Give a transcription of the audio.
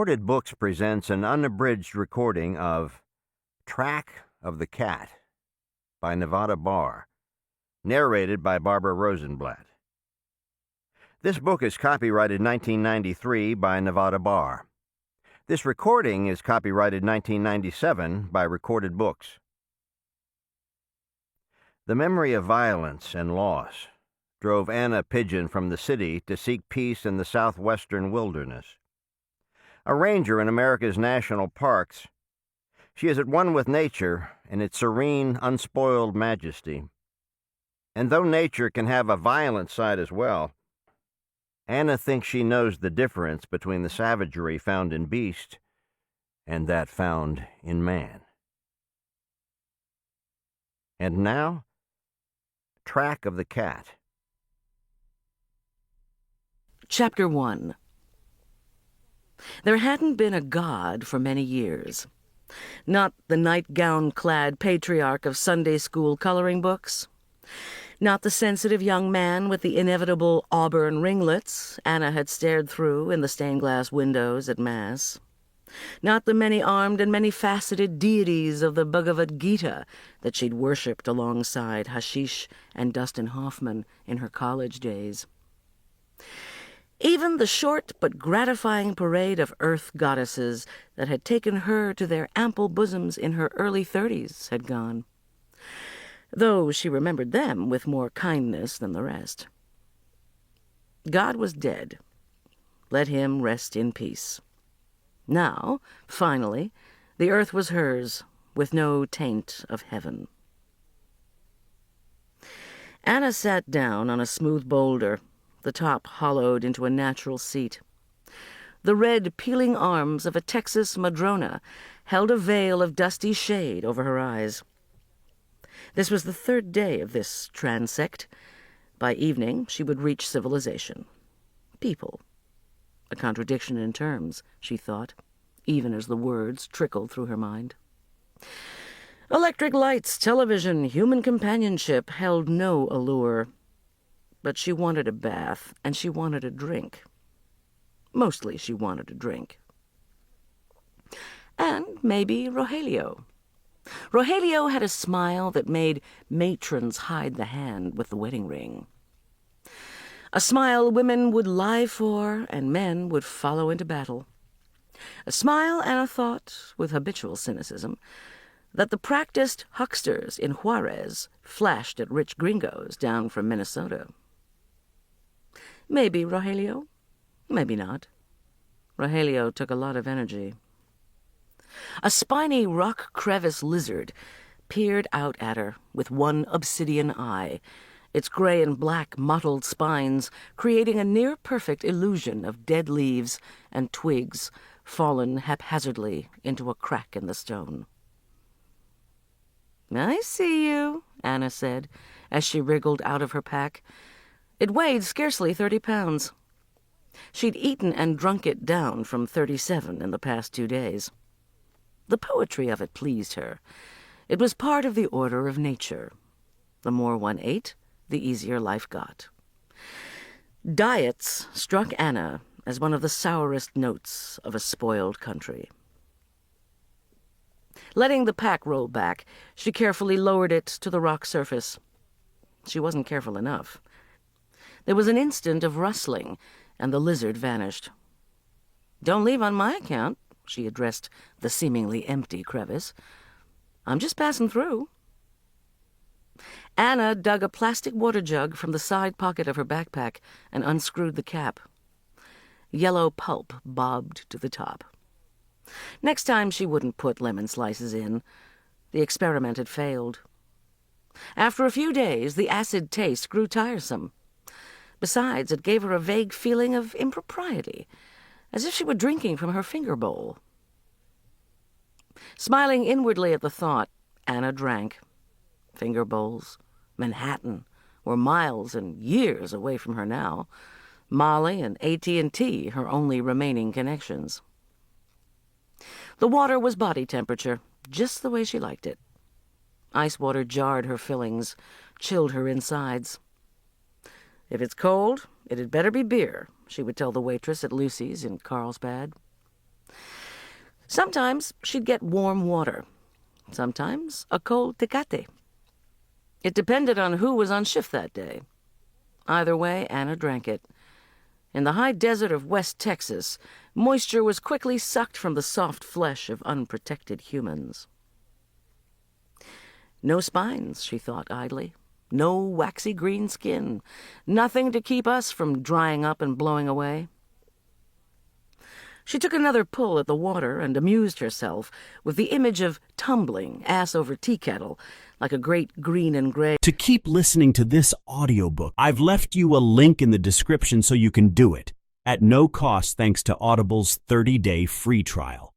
Books presents an unabridged recording of Track of the Cat by Nevada Barr, narrated by Barbara Rosenblatt. This book is copyrighted 1993 by Nevada Barr. This recording is copyrighted 1997 by Recorded Books. The memory of violence and loss drove Anna Pigeon from the city to seek peace in the southwestern wilderness. A ranger in America's national parks, she is at one with nature in its serene, unspoiled majesty. And though nature can have a violent side as well, Anna thinks she knows the difference between the savagery found in beast and that found in man. And now, Track of the Cat. Chapter 1. There hadn't been a god for many years. Not the nightgown-clad patriarch of Sunday school coloring books. Not the sensitive young man with the inevitable auburn ringlets Anna had stared through in the stained-glass windows at Mass. Not the many-armed and many-faceted deities of the Bhagavad Gita that she'd worshipped alongside Hashish and Dustin Hoffman in her college days. Even the short but gratifying parade of earth goddesses that had taken her to their ample bosoms in her early 30s had gone, though she remembered them with more kindness than the rest. God was dead. Let him rest in peace. Now, finally, the earth was hers, with no taint of heaven. Anna sat down on a smooth boulder, the top hollowed into a natural seat. The red, peeling arms of a Texas madrona held a veil of dusty shade over her eyes. This was the third day of this transect. By evening, she would reach civilization. People. A contradiction in terms, she thought, even as the words trickled through her mind. Electric lights, television, human companionship held no allure. But she wanted a bath, and she wanted a drink. Mostly she wanted a drink. And maybe Rogelio. Rogelio had a smile that made matrons hide the hand with the wedding ring. A smile women would lie for, and men would follow into battle. A smile and a thought, with habitual cynicism, that the practiced hucksters in Juarez flashed at rich gringos down from Minnesota. Maybe Rogelio, maybe not. Rogelio took a lot of energy. A spiny rock crevice lizard peered out at her with one obsidian eye, its gray and black mottled spines creating a near-perfect illusion of dead leaves and twigs fallen haphazardly into a crack in the stone. "I see you," Anna said, as she wriggled out of her pack. It weighed scarcely 30 pounds. She'd eaten and drunk it down from 37 in the past 2 days. The poetry of it pleased her. It was part of the order of nature. The more one ate, the easier life got. Diets struck Anna as one of the sourest notes of a spoiled country. Letting the pack roll back, she carefully lowered it to the rock surface. She wasn't careful enough. There was an instant of rustling, and the lizard vanished. "Don't leave on my account," she addressed the seemingly empty crevice. "I'm just passing through." Anna dug a plastic water jug from the side pocket of her backpack and unscrewed the cap. Yellow pulp bobbed to the top. Next time she wouldn't put lemon slices in. The experiment had failed. After a few days, the acid taste grew tiresome. Besides, it gave her a vague feeling of impropriety, as if she were drinking from her finger bowl. Smiling inwardly at the thought, Anna drank. Finger bowls, Manhattan, were miles and years away from her now. Molly and AT&T, her only remaining connections. The water was body temperature, just the way she liked it. Ice water jarred her fillings, chilled her insides. "If it's cold, it had better be beer," she would tell the waitress at Lucy's in Carlsbad. Sometimes she'd get warm water. Sometimes a cold tecate. It depended on who was on shift that day. Either way, Anna drank it. In the high desert of West Texas, moisture was quickly sucked from the soft flesh of unprotected humans. No spines, she thought idly. No waxy green skin. Nothing to keep us from drying up and blowing away. She took another pull at the water and amused herself with the image of tumbling, ass over tea kettle, like a great green and gray. To keep listening to this audiobook, I've left you a link in the description so you can do it, at no cost thanks to Audible's 30-day free trial.